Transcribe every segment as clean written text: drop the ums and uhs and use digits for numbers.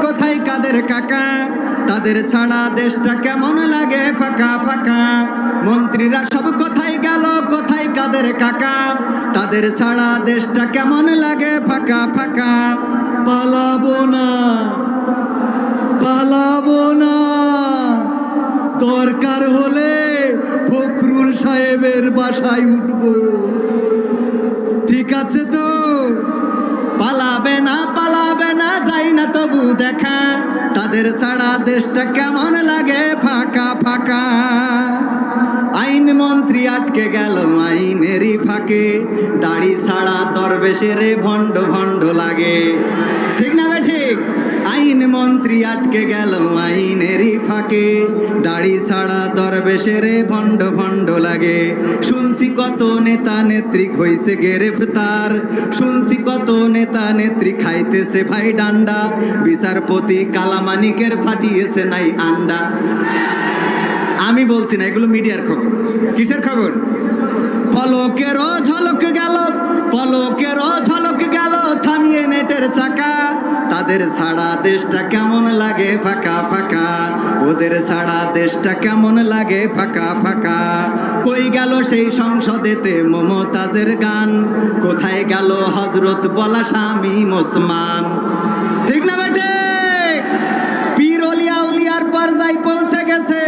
কোথায় কাদের কাকা, তাদের ছাড়া দেশটা কেমন লাগে ফাঁকা ফাঁকা। মন্ত্রীরা সব কোথায় গেল, কোথায় কাদের কাকা, তাদের ছাড়া দেশটা কেমন লাগে ফাঁকা ফাঁকা। পালাবো না, পালাবো না, দরকার হলে ফখরুল সাহেবের বাসায় উঠবো। ঠিক আছে তো? পালাবে না, পালাবে না, যাই না তবু দেখা, তাদের ছাড়া দেশটা কেমন লাগে ফাঁকা ফাঁকা। আইন মন্ত্রী আটকে গেল আইনেরই ফাঁকে, দাড়ি ছাড়া দরবেশের ভণ্ড ভণ্ড লাগে। ঠিক না বে ঠিক? আইন মন্ত্রী আটকে গেল আইনেরই ফাঁকে, দাড়ি ছাড়া দরবেশের ভণ্ড ভণ্ড লাগে। শুনছি কত নেতা নেত্রী হইছে গ্রেফতার, শুনছি কত নেতা নেত্রী খাইতেছে ভাই ডান্ডা, বিচারপতি কালামানিকের ফাটিয়েছে নাই আন্ডা। আমি বলছি না, এগুলো মিডিয়ার খবর। কিসের খবর? পলকেরও ঝলক গেল, পলকেরও ঝলক গেল, থামিয়ে নেটের চাকা, তাদের ছাড়া দেশটা কেমন লাগে ফাঁকা ফাঁকা, ওদের ছাড়া দেশটা কেমন লাগে ফাঁকা ফাঁকা। কই গেল সেই সংসদেতে মমতাজের গান, কোথায় গেল হজরত বলা শামীম ওসমান। ঠিক না বেটে? পীর ওলিয়া উলিয়ার পর্যায়ে পৌঁছে গেছে,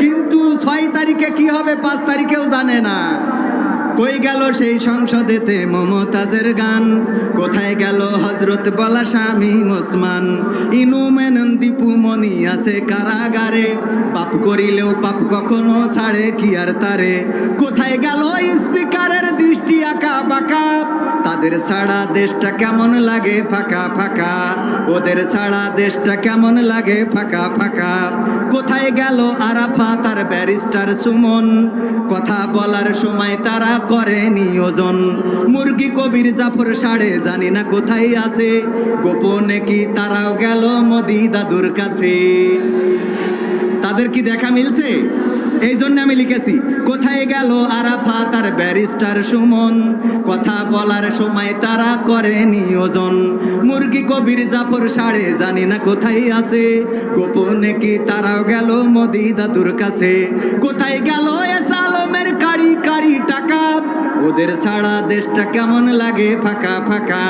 কিন্তু 6 তারিখে কি হবে 5 তারিখেও জানে না। কই গেল সেই সংসদেতে মমতাজের গান, কোথায় গেল হজরত বলা শামীম ওসমান। ইনুমেন দীপু মনি আছে কারাগারে, পাপ করিলেও পাপ কখনো ছাড়ে কি আর তারে। কোথায় গেল স্পিকারের দৃষ্টি আঁকা বাঁকা, তাদের ছাড়া দেশটা কেমন লাগে ফাঁকা ফাঁকা, ওদের ছাড়া দেশটা কেমন লাগে ফাঁকা ফাঁকা। কোথায় গেল আরাফাত আর ব্যারিস্টার সুমন, কথা বলার সময় তারা করে নিয়োজন। মুরগি কবির জাফর সাড়ে জানি না কোথায় আছে, গোপনে কি তারাও গেল মোদি দাদুর কাছে। তাদের কি দেখা মিলছে? এই জন্য আমি লিখেছি, কোথায় গেল আরাফাত আর ব্যারিস্টার সুমন, কথা বলার সময় তারা করে নিয়োজন। মুরগি কবির জাফর সাড়ে জানি না কোথায় আছে, গোপনে কি তারাও গেল মোদি দাদুর কাছে। কোথায় গেল এস আলমের কাড়ি কাড়ি টাকা, ওদের ছাড়া দেশটা কেমন লাগে ফাঁকা ফাঁকা।